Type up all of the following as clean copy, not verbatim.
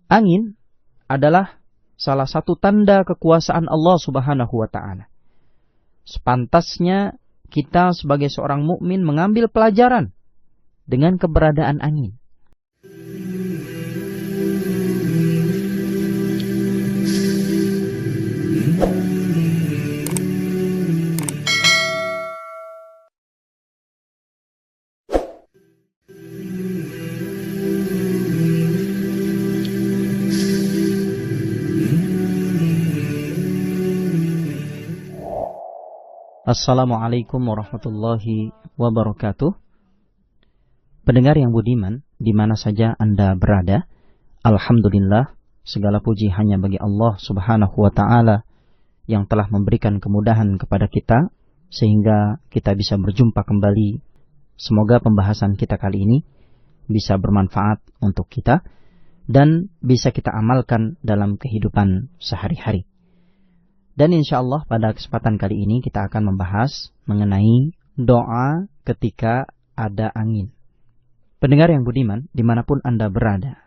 Angin adalah salah satu tanda kekuasaan Allah Subhanahu wa Ta'ala. Sepantasnya kita sebagai seorang mukmin mengambil pelajaran dengan keberadaan angin. Assalamualaikum warahmatullahi wabarakatuh. Pendengar yang budiman, di mana saja Anda berada, alhamdulillah, segala puji hanya bagi Allah Subhanahu wa Ta'ala yang telah memberikan kemudahan kepada kita sehingga kita bisa berjumpa kembali. Semoga pembahasan kita kali ini bisa bermanfaat untuk kita dan bisa kita amalkan dalam kehidupan sehari-hari. Dan insya Allah pada kesempatan kali ini kita akan membahas mengenai doa ketika ada angin. Pendengar yang budiman, dimanapun Anda berada,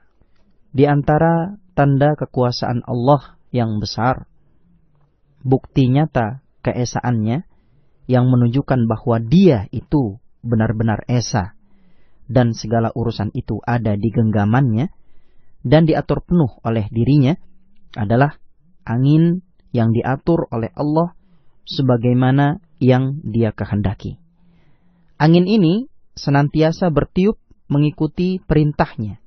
di antara tanda kekuasaan Allah yang besar, bukti nyata keesaannya yang menunjukkan bahwa Dia itu benar-benar esa dan segala urusan itu ada di genggamannya dan diatur penuh oleh dirinya adalah angin yang diatur oleh Allah sebagaimana yang Dia kehendaki. Angin ini senantiasa bertiup mengikuti perintahnya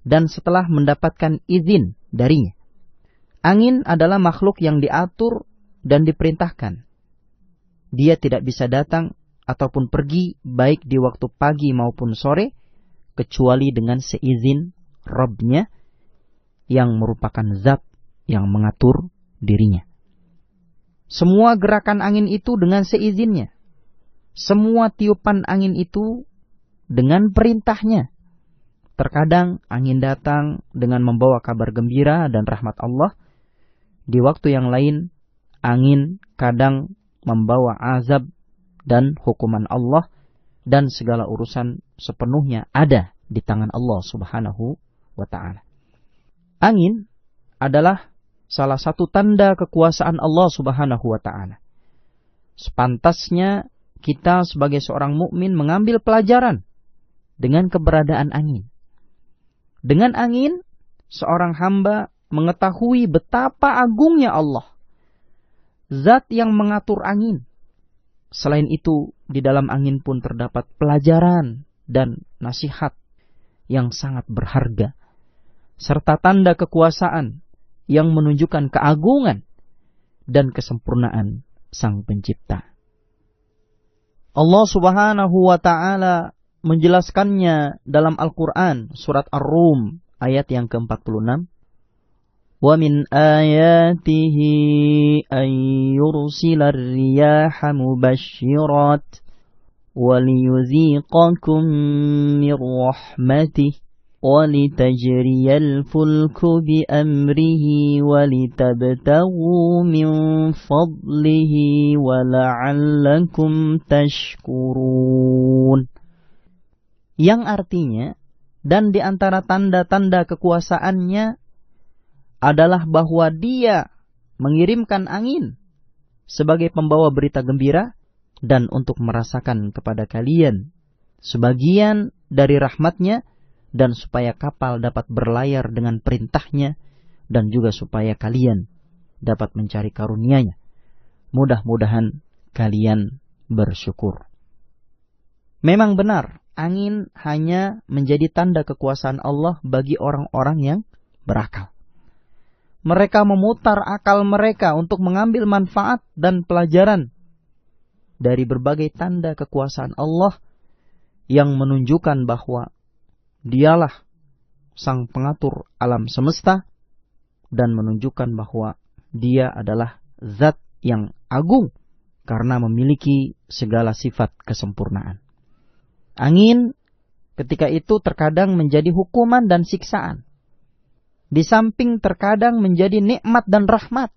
dan setelah mendapatkan izin darinya. Angin adalah makhluk yang diatur dan diperintahkan. Dia tidak bisa datang ataupun pergi baik di waktu pagi maupun sore kecuali dengan seizin Rabb-nya yang merupakan zat yang mengatur dirinya. Semua gerakan angin itu dengan seizinnya. Semua tiupan angin itu dengan perintahnya. Terkadang angin datang dengan membawa kabar gembira dan rahmat Allah. Di waktu yang lain, angin kadang membawa azab dan hukuman Allah. Dan segala urusan sepenuhnya ada di tangan Allah Subhanahu wa Ta'ala. Angin adalah salah satu tanda kekuasaan Allah Subhanahu wa Ta'ala. Sepantasnya kita sebagai seorang mukmin mengambil pelajaran dengan keberadaan angin. Dengan angin, seorang hamba mengetahui betapa agungnya Allah, zat yang mengatur angin. Selain itu, di dalam angin pun terdapat pelajaran dan nasihat yang sangat berharga, serta tanda kekuasaan yang menunjukkan keagungan dan kesempurnaan Sang Pencipta. Allah Subhanahu wa Ta'ala menjelaskannya dalam Al-Quran surat Ar-Rum ayat yang ke-46. Wa min ayatihi an yursilar riyaha mubasysyirat wa liyuziqakum min rahmatih وَلِتَجْرِيَ الْفُلْكُ بِأَمْرِهِ وَلِتَبْتَغُوا مِنْ فَضْلِهِ وَلَعَلَّكُمْ تَشْكُرُونَ. Yang artinya, dan di antara tanda-tanda kekuasaannya adalah bahwa Dia mengirimkan angin sebagai pembawa berita gembira dan untuk merasakan kepada kalian sebagian dari rahmatnya, dan supaya kapal dapat berlayar dengan perintahnya, dan juga supaya kalian dapat mencari karunia-Nya. Mudah-mudahan kalian bersyukur. Memang benar, angin hanya menjadi tanda kekuasaan Allah bagi orang-orang yang berakal. Mereka memutar akal mereka untuk mengambil manfaat dan pelajaran dari berbagai tanda kekuasaan Allah yang menunjukkan bahwa Dialah Sang Pengatur alam semesta dan menunjukkan bahwa Dia adalah zat yang agung karena memiliki segala sifat kesempurnaan. Angin ketika itu terkadang menjadi hukuman dan siksaan. Di samping terkadang menjadi nikmat dan rahmat.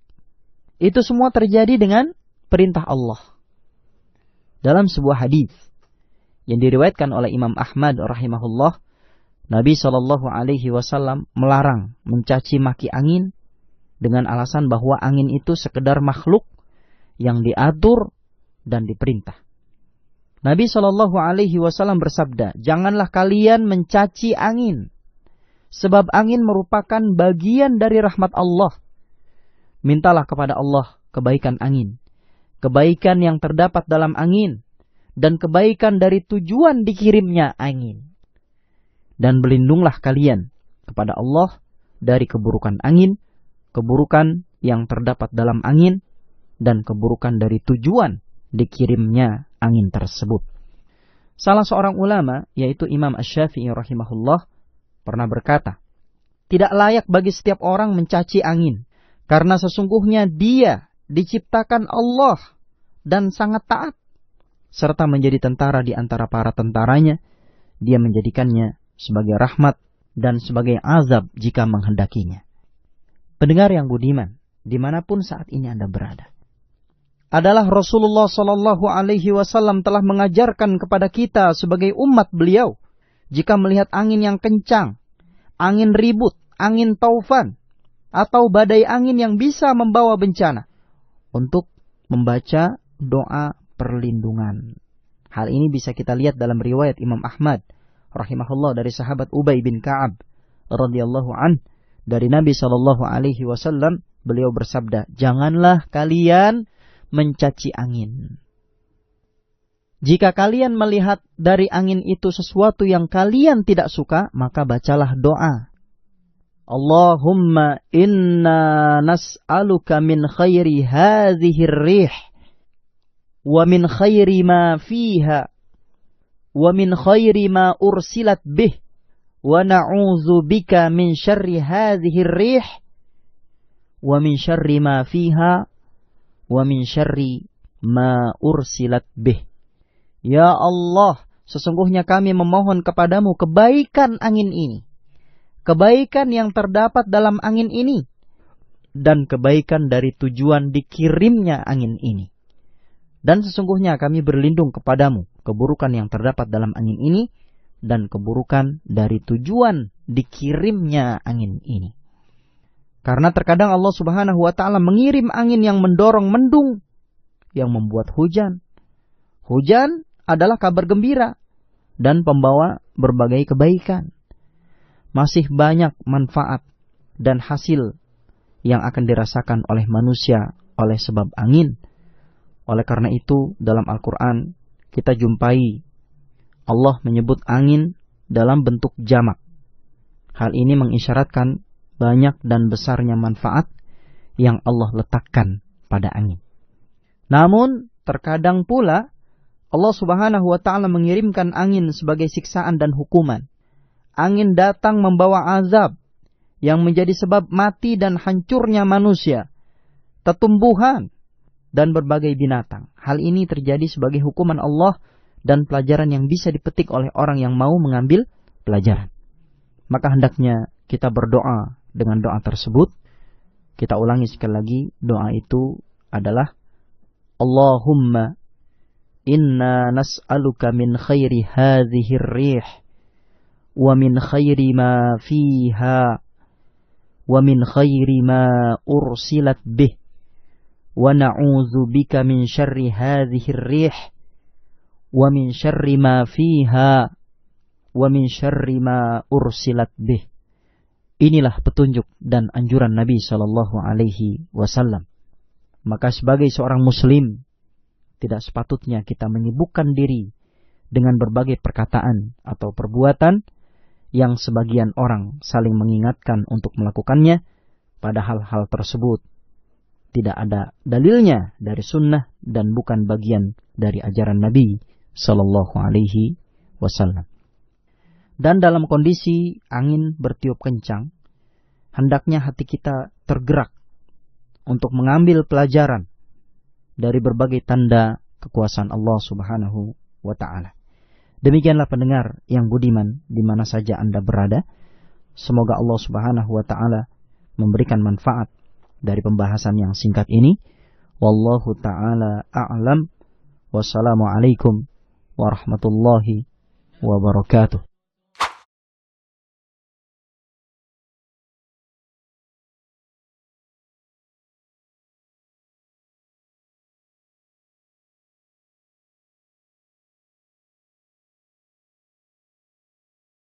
Itu semua terjadi dengan perintah Allah. Dalam sebuah hadis yang diriwayatkan oleh Imam Ahmad rahimahullah Nabi Shallallahu Alaihi Wasallam melarang mencaci maki angin dengan alasan bahwa angin itu sekedar makhluk yang diatur dan diperintah. Nabi Shallallahu Alaihi Wasallam bersabda, janganlah kalian mencaci angin, sebab angin merupakan bagian dari rahmat Allah. Mintalah kepada Allah kebaikan angin, kebaikan yang terdapat dalam angin, dan kebaikan dari tujuan dikirimnya angin. Dan berlindunglah kalian kepada Allah dari keburukan angin, keburukan yang terdapat dalam angin, dan keburukan dari tujuan dikirimnya angin tersebut. Salah seorang ulama, yaitu Imam Asy-Syafi'i rahimahullah, pernah berkata, tidak layak bagi setiap orang mencaci angin, karena sesungguhnya dia diciptakan Allah dan sangat taat, serta menjadi tentara di antara para tentaranya. Dia menjadikannya sebagai rahmat dan sebagai azab jika menghendakinya. Pendengar yang budiman, dimanapun saat ini Anda berada, adalah Rasulullah Sallallahu Alaihi Wasallam telah mengajarkan kepada kita sebagai umat beliau, jika melihat angin yang kencang, angin ribut, angin taufan, atau badai angin yang bisa membawa bencana, untuk membaca doa perlindungan. Hal ini bisa kita lihat dalam riwayat Imam Ahmad rahimahullah dari sahabat Ubay bin Ka'ab radhiyallahu an, dari Nabi Shallallahu Alaihi Wasallam, beliau bersabda, janganlah kalian mencaci angin. Jika kalian melihat dari angin itu sesuatu yang kalian tidak suka, maka bacalah doa. Allahumma inna nas'aluka min khairi hadhihi rih wa min khairi ma fiha wa min khairi ma ursilat bih wa na'udzu bika min syarri hadhihi rih wa min syarri ma fiha wa min syarri ma ursilat bih. Ya Allah, sesungguhnya kami memohon kepadamu kebaikan angin ini, kebaikan yang terdapat dalam angin ini, dan kebaikan dari tujuan dikirimnya angin ini. Dan sesungguhnya kami berlindung kepadamu keburukan yang terdapat dalam angin ini, dan keburukan dari tujuan dikirimnya angin ini. Karena terkadang Allah Subhanahu wa Ta'ala mengirim angin yang mendorong mendung, yang membuat hujan. Hujan adalah kabar gembira dan pembawa berbagai kebaikan. Masih banyak manfaat dan hasil yang akan dirasakan oleh manusia oleh sebab angin. Oleh karena itu, dalam Al-Quran kita jumpai Allah menyebut angin dalam bentuk jamak. Hal ini mengisyaratkan banyak dan besarnya manfaat yang Allah letakkan pada angin. Namun, terkadang pula Allah Subhanahu wa Ta'ala mengirimkan angin sebagai siksaan dan hukuman. Angin datang membawa azab yang menjadi sebab mati dan hancurnya manusia, tetumbuhan, dan berbagai binatang. Hal ini terjadi sebagai hukuman Allah dan pelajaran yang bisa dipetik oleh orang yang mau mengambil pelajaran. Maka hendaknya kita berdoa dengan doa tersebut. Kita ulangi sekali lagi, doa itu adalah Allahumma inna nas'aluka min khairi hadhihi rih wa min khairi ma fiha wa min khairi ma ursilat bih wa na'udzu bika min syarri hadhihi rih wa min syarri ma fiha wa min syarri ma ursilat bih. Inilah petunjuk dan anjuran Nabi Shallallahu Alaihi Wasallam. Maka sebagai seorang muslim, tidak sepatutnya kita menyibukkan diri dengan berbagai perkataan atau perbuatan yang sebagian orang saling mengingatkan untuk melakukannya, padahal hal tersebut tidak ada dalilnya dari sunnah dan bukan bagian dari ajaran Nabi Sallallahu Alaihi Wasallam. Dan dalam kondisi angin bertiup kencang, hendaknya hati kita tergerak untuk mengambil pelajaran dari berbagai tanda kekuasaan Allah Subhanahu wa Ta'ala. Demikianlah pendengar yang budiman di mana saja Anda berada. Semoga Allah Subhanahu wa Ta'ala memberikan manfaat dari pembahasan yang singkat ini. Wallahu ta'ala a'lam. Wassalamualaikum warahmatullahi wabarakatuh.